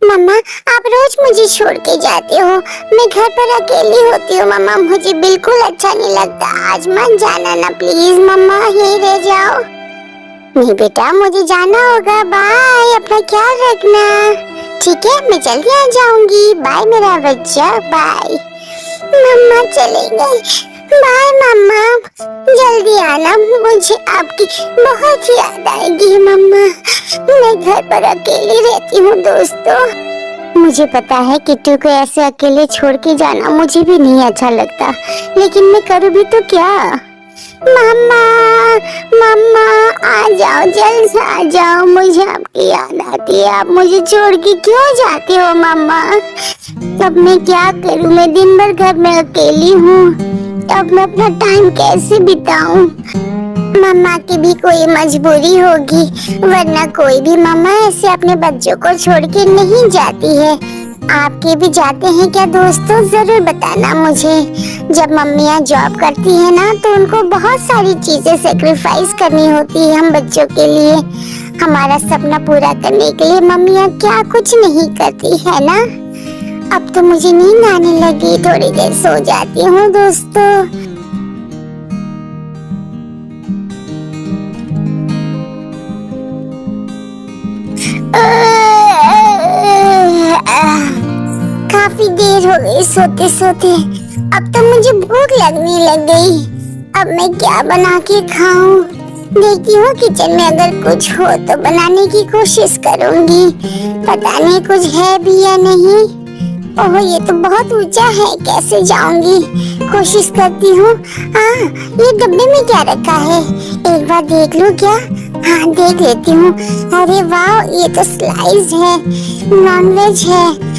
मम्मा, आप रोज मुझे छोड़ के जाते हो। मैं घर पर अकेली होती हूँ मम्मा, मुझे बिल्कुल अच्छा नहीं लगता। आज मत जाना ना प्लीज मम्मा, यहीं रह जाओ। नहीं बेटा, मुझे जाना होगा। बाय, अपना ख्याल रखना। ठीक है, मैं जल्दी आ जाऊंगी। बाय मेरा बच्चा, बाय। मम्मा चले गए। बाय मम्मा, जल्दी आना, मुझे आपकी बहुत याद आएगी मम्मा। मैं घर पर अकेली रहती हूँ दोस्तों। मुझे पता है किट्टू को ऐसे अकेले छोड़ के जाना मुझे भी नहीं अच्छा लगता, लेकिन मैं करूँ भी तो क्या। मम्मा, मम्मा आ जाओ, जल्द से आ जाओ, मुझे आपकी याद आती है। आप मुझे छोड़ के क्यों जाते हो मम्मा? अब मैं क्या करूँ, मैं दिन भर घर में अकेली हूँ। अब मैं अपना टाइम कैसे बिताऊं? मम्मा की भी कोई मजबूरी होगी, वरना कोई भी मम्मा ऐसे अपने बच्चों को छोड़ के नहीं जाती है। आपके भी जाते हैं क्या दोस्तों? जरूर बताना मुझे। जब मम्मियाँ जॉब करती है ना, तो उनको बहुत सारी चीजें सेक्रीफाइस करनी होती है हम बच्चों के लिए। हमारा सपना पूरा करने के लिए मम्मियाँ क्या कुछ नहीं करती है ना। अब तो मुझे नींद आने लगी, थोड़ी देर सो जाती हूँ दोस्तों। काफी देर हो गई सोते सोते। अब तो मुझे भूख लगने लग गई। अब मैं क्या बना के खाऊं? देखती हूँ किचन में अगर कुछ हो तो बनाने की कोशिश करूंगी। पता नहीं कुछ है भी या नहीं। ओह, ये तो बहुत ऊंचा है, कैसे जाऊंगी? कोशिश करती हूँ। हाँ, ये डब्बे में क्या रखा है? एक बार देख लूँ क्या? हाँ, देख लेती हूँ। अरे वाह, ये तो स्लाइस है, नॉनवेज है।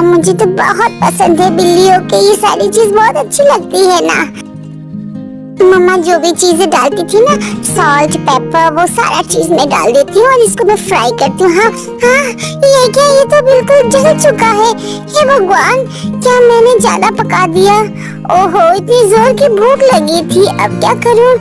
मुझे तो बहुत पसंद है बिल्लियों के, ये सारी चीज बहुत अच्छी लगती है ना। मम्मा जो भी चीजें डालती थी ना, सॉल्ट, पेपर, वो सारा चीज मैं डाल देती हूँ और इसको मैं फ्राई करती हूँ। हाँ हाँ, ये क्या, ये तो बिल्कुल जल चुका है। हे भगवान, क्या मैंने ज्यादा पका दिया? ओहो, इतनी जोर की भूख लगी थी, अब क्या करूँ?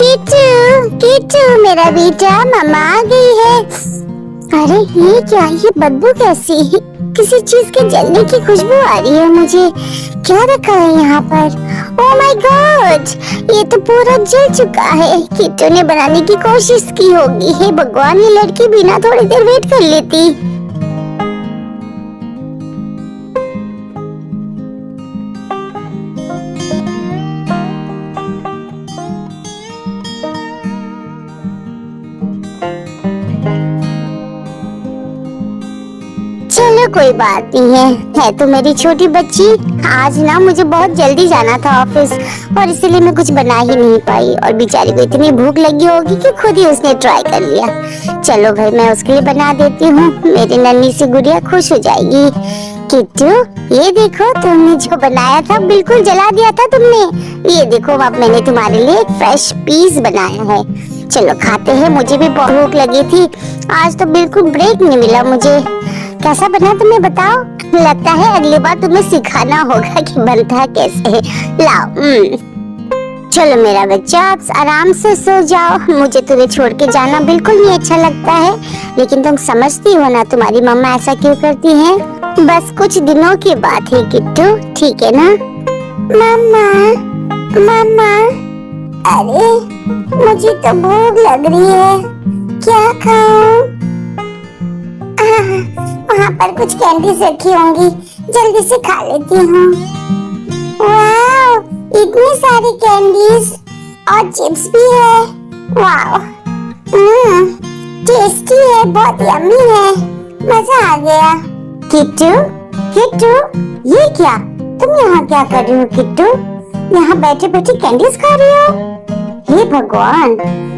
कीटू, कीटू मेरा बेटा, मम्मा आ गई है। अरे ये क्या, ये बदबू कैसी? किसी चीज के जलने की खुशबू आ रही है मुझे। क्या रखा है यहाँ पर? ओह माय गॉड, ये तो पूरा जल चुका है। कीटू ने बनाने की कोशिश की होगी। हे भगवान, ये लड़की बिना थोड़ी देर वेट कर लेती। चलो कोई बात नहीं है तो मेरी छोटी बच्ची। आज ना मुझे बहुत जल्दी जाना था ऑफिस, और इसीलिए मैं कुछ बना ही नहीं पाई, और बेचारी को इतनी भूख लगी होगी कि खुद ही उसने ट्राई कर लिया। चलो भाई, मैं उसके लिए बना देती हूँ, मेरी नन्ही सी गुड़िया खुश हो जाएगी। किट्टू, ये देखो, तुमने जो बनाया था बिल्कुल जला दिया था तुमने। ये देखो, अब मैंने तुम्हारे लिए एक फ्रेश पीस बनाया है। चलो खाते हैं, मुझे भी बहुत भूख लगी थी। आज तो बिल्कुल ब्रेक नहीं मिला मुझे। कैसा बना तुम्हें बताओ? लगता है अगली बार तुम्हें सिखाना होगा कि बनता कैसे है। लाओ। चलो मेरा बच्चा, आप आराम से सो जाओ। मुझे तुम्हें छोड़ के जाना बिल्कुल नहीं अच्छा लगता है, लेकिन तुम समझती हो ना तुम्हारी मम्मा ऐसा क्यों करती हैं? बस कुछ दिनों की बात है किट्टू, ठीक है ना? मम्मा, मम्मा, अरे मुझे तो भूख लग रही है, क्या खाऊं? वहाँ पर कुछ कैंडीज रखी होंगी, जल्दी से खा लेती हूँ। वाह, इतनी सारी कैंडीज और चिप्स भी है। वाह, टेस्टी है, बहुत यम्मी है, मजा आ गया। किट्टू, किट्टू, ये क्या? तुम यहाँ क्या कर रही हो किट्टू? यहाँ बैठे बैठे कैंडीज खा रही हो? हे भगवान,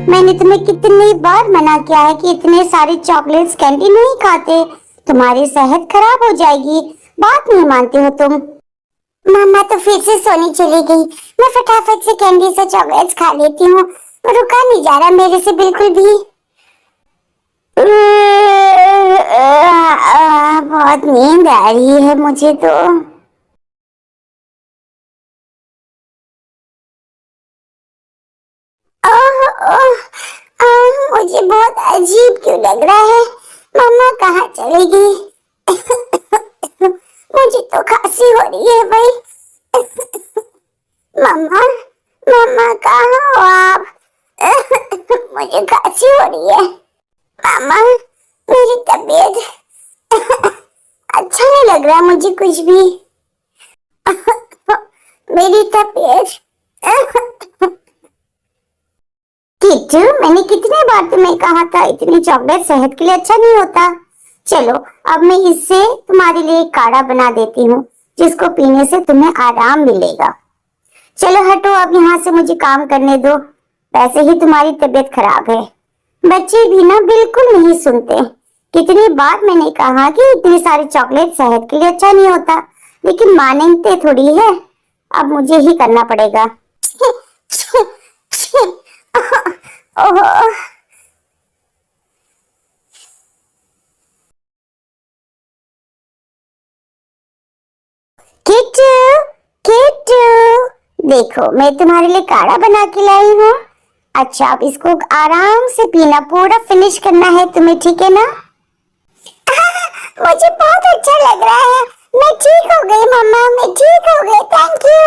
मैंने तुम्हें कितनी बार मना किया है कि इतने सारे चॉकलेट्स कैंडी नहीं खाते, तुम्हारी सेहत खराब हो जाएगी। बात नहीं मानते हो तुम। मम्मा तो फिर से सोने चली गई। मैं फटाफट से कैंडीज और चॉकलेट्स खा लेती हूँ, रुका नहीं जा रहा मेरे से बिल्कुल भी। बहुत नींद आ रही है मुझे तो। लग रहा है। मम्मा कहाँ चली गई? मुझे तो खांसी हो रही है भाई। मम्मा, मम्मा कहाँ हो आप? मुझे खांसी हो रही है। मम्मा, मेरी तबीयत अच्छा नहीं लग रहा मुझे कुछ भी। मेरी तबीयत किट्टू, मैंने कितने बार तुम्हें कहा था इतनी चॉकलेट सेहत के लिए अच्छा नहीं होता। चलो अब मैं इससे तुम्हारे लिए एक काढ़ा बना देती हूँ जिसको पीने से तुम्हें आराम मिलेगा। चलो हटो अब यहाँ से, मुझे काम करने दो। वैसे ही तुम्हारी तबीयत खराब है। बच्चे भी ना बिल्कुल नहीं सुनते। कितनी बार मैंने कहा कि इतनी सारी चॉकलेट सेहत के लिए अच्छा नहीं होता, लेकिन मानते थोड़ी है। अब मुझे ही करना पड़ेगा। ओह, किट्टू, किट्टू, देखो मैं तुम्हारे लिए काढ़ा बना के लाई हूँ। अच्छा अब इसको आराम से पीना, पूरा फिनिश करना है तुम्हें, ठीक है ना? मुझे बहुत अच्छा लग रहा है। मैं ठीक हो गई मम्मा, मैं ठीक हो गई। Thank you.